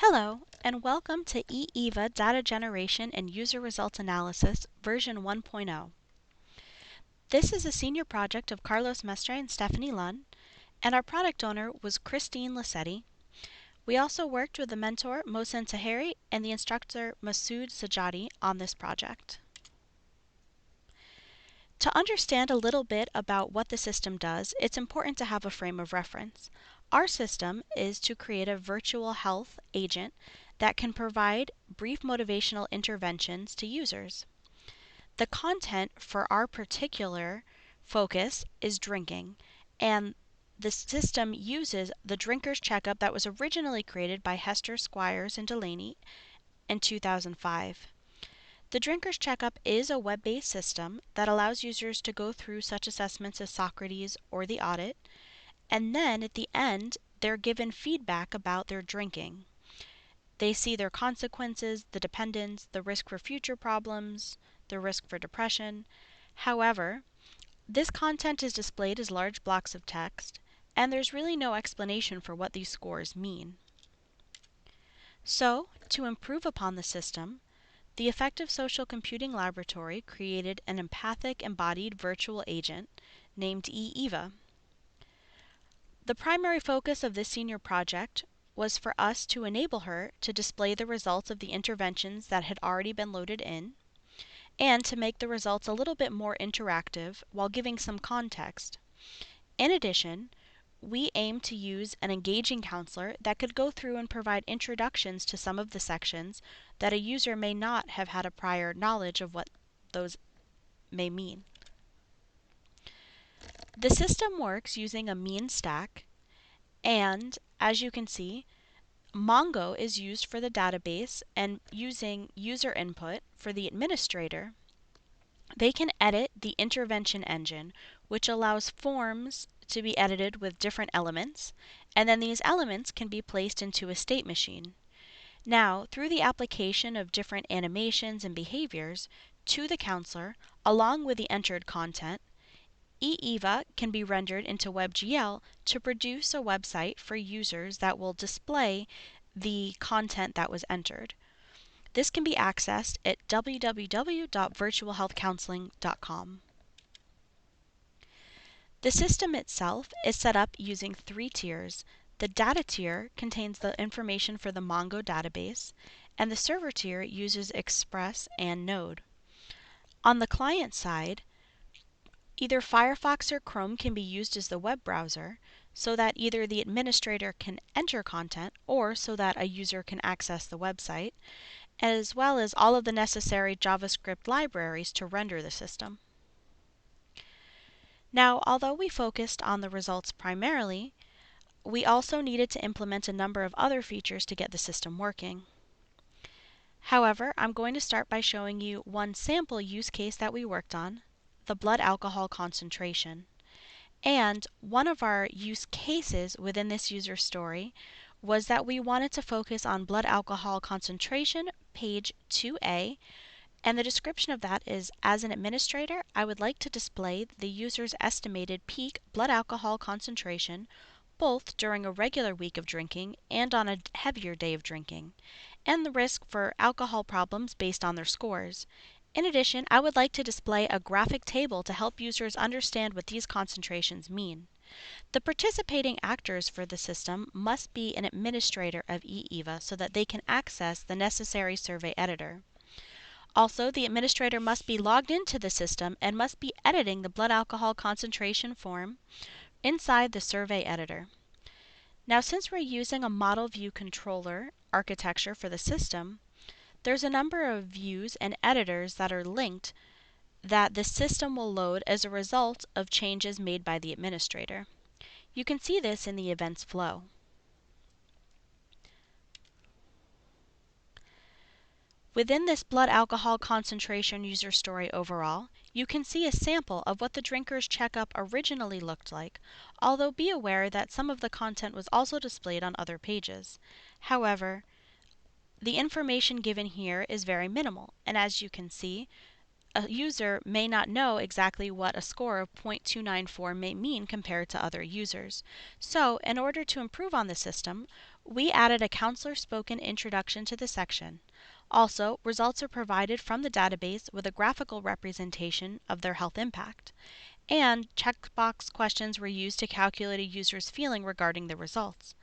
Hello, and welcome to eEVA Data Generation and User Results Analysis version 1.0. This is a senior project of Carlos Mestre and Stephanie Lunn, and our product owner was Christine Lassetti. We also worked with the mentor Mohsen Taheri and the instructor Masood Sajadi on this project. To understand a little bit about what the system does, it's important to have a frame of reference. Our system is to create a virtual health agent that can provide brief motivational interventions to users. The content for our particular focus is drinking, and the system uses the Drinker's checkup that was originally created by Hester, Squires, and Delaney in 2005. The Drinker's Checkup is a web-based system that allows users to go through such assessments as Socrates or the audit, and then at the end, they're given feedback about their drinking. They see their consequences, the dependence, the risk for future problems, the risk for depression. However, this content is displayed as large blocks of text, and there's really no explanation for what these scores mean. So, to improve upon the system, the Effective Social Computing Laboratory created an empathic embodied virtual agent named eEVA. The primary focus of this senior project was for us to enable her to display the results of the interventions that had already been loaded in, and to make the results a little bit more interactive while giving some context. In addition, we aim to use an engaging counselor that could go through and provide introductions to some of the sections that a user may not have had a prior knowledge of what those may mean. The system works using a mean stack, and as you can see, Mongo is used for the database, and using user input for the administrator, they can edit the intervention engine, which allows forms to be edited with different elements, and then these elements can be placed into a state machine. Now, through the application of different animations and behaviors to the counselor, along with the entered content, eEVA can be rendered into WebGL to produce a website for users that will display the content that was entered. This can be accessed at www.virtualhealthcounseling.com. The system itself is set up using 3 tiers. The data tier contains the information for the Mongo database, and the server tier uses Express and Node. On the client side, either Firefox or Chrome can be used as the web browser, so that either the administrator can enter content or so that a user can access the website, as well as all of the necessary JavaScript libraries to render the system. Now, although we focused on the results primarily, we also needed to implement a number of other features to get the system working. However, I'm going to start by showing you one sample use case that we worked on, the blood alcohol concentration. And one of our use cases within this user story was that we wanted to focus on blood alcohol concentration, page 2A, and the description of that is, as an administrator, I would like to display the user's estimated peak blood alcohol concentration both during a regular week of drinking and on a heavier day of drinking, and the risk for alcohol problems based on their scores. In addition, I would like to display a graphic table to help users understand what these concentrations mean. The participating actors for the system must be an administrator of eEVA so that they can access the necessary survey editor. Also, the administrator must be logged into the system and must be editing the blood alcohol concentration form inside the survey editor. Now, since we're using a model view controller architecture for the system, there's a number of views and editors that are linked that the system will load as a result of changes made by the administrator. You can see this in the events flow. Within this blood alcohol concentration user story overall, you can see a sample of what the Drinker's checkup originally looked like, although be aware that some of the content was also displayed on other pages. However, the information given here is very minimal, and as you can see, a user may not know exactly what a score of 0.294 may mean compared to other users. So, in order to improve on the system, we added a counselor-spoken introduction to the section. Also, results are provided from the database with a graphical representation of their health impact. And checkbox questions were used to calculate a user's feeling regarding the results.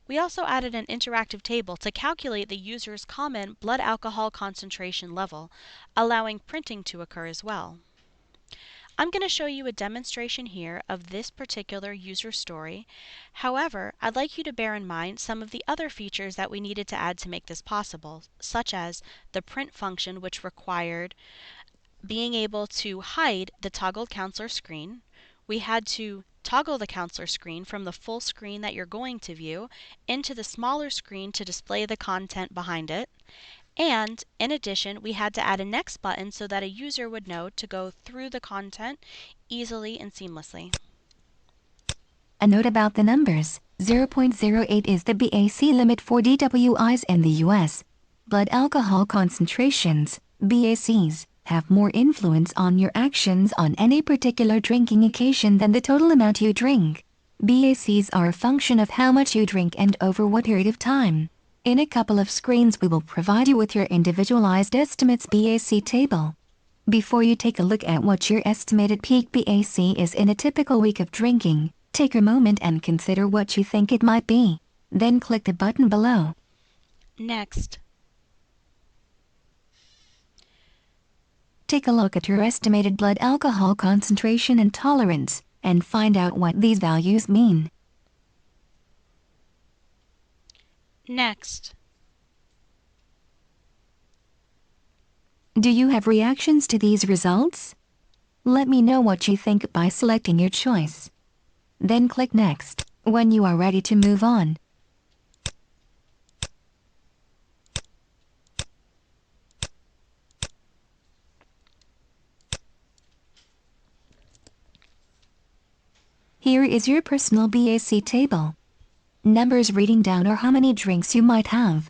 We also added an interactive table to calculate the user's common blood alcohol concentration level, allowing printing to occur as well. I'm going to show you a demonstration here of this particular user story. However, I'd like you to bear in mind some of the other features that we needed to add to make this possible, such as the print function, which required being able to hide the toggled counselor screen. We had to toggle the counselor screen from the full screen that you're going to view into the smaller screen to display the content behind it. And in addition, we had to add a next button so that a user would know to go through the content easily and seamlessly. A note about the numbers: 0.08 is the BAC limit for DWIs in the US. Blood alcohol concentrations, BACs, have more influence on your actions on any particular drinking occasion than the total amount you drink. BACs are a function of how much you drink and over what period of time. In a couple of screens we will provide you with your individualized estimates BAC table. Before you take a look at what your estimated peak BAC is in a typical week of drinking, take a moment and consider what you think it might be. Then click the button below. Next. Take a look at your estimated blood alcohol concentration and tolerance, and find out what these values mean. Next. Do you have reactions to these results? Let me know what you think by selecting your choice. Then click Next when you are ready to move on. Here is your personal BAC table. Numbers reading down are how many drinks you might have.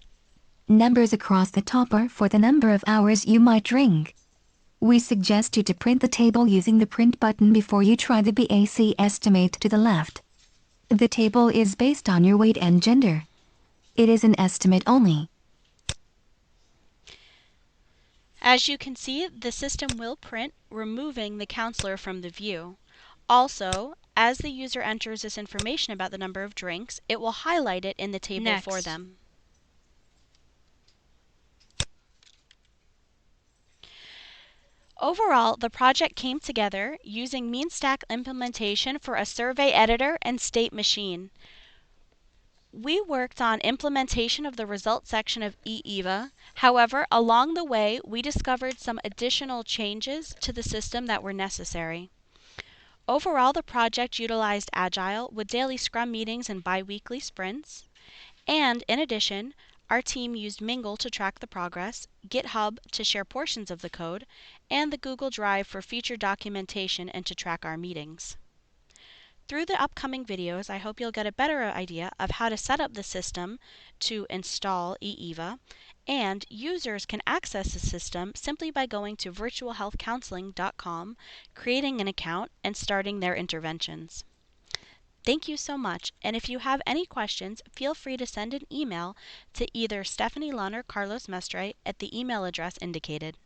Numbers across the top are for the number of hours you might drink. We suggest you to print the table using the print button before you try the BAC estimate to the left. The table is based on your weight and gender. It is an estimate only. As you can see, the system will print, removing the counselor from the view. Also, as the user enters this information about the number of drinks, it will highlight it in the table for them. Overall, the project came together using MeanStack implementation for a survey editor and state machine. We worked on implementation of the results section of eEVA. However, along the way, we discovered some additional changes to the system that were necessary. Overall, the project utilized Agile with daily Scrum meetings and bi-weekly sprints. And in addition, our team used Mingle to track the progress, GitHub to share portions of the code, and the Google Drive for feature documentation and to track our meetings. Through the upcoming videos, I hope you'll get a better idea of how to set up the system to install eEVA, and users can access the system simply by going to virtualhealthcounseling.com, creating an account, and starting their interventions. Thank you so much, and if you have any questions, feel free to send an email to either Stephanie Lunn or Carlos Mestre at the email address indicated.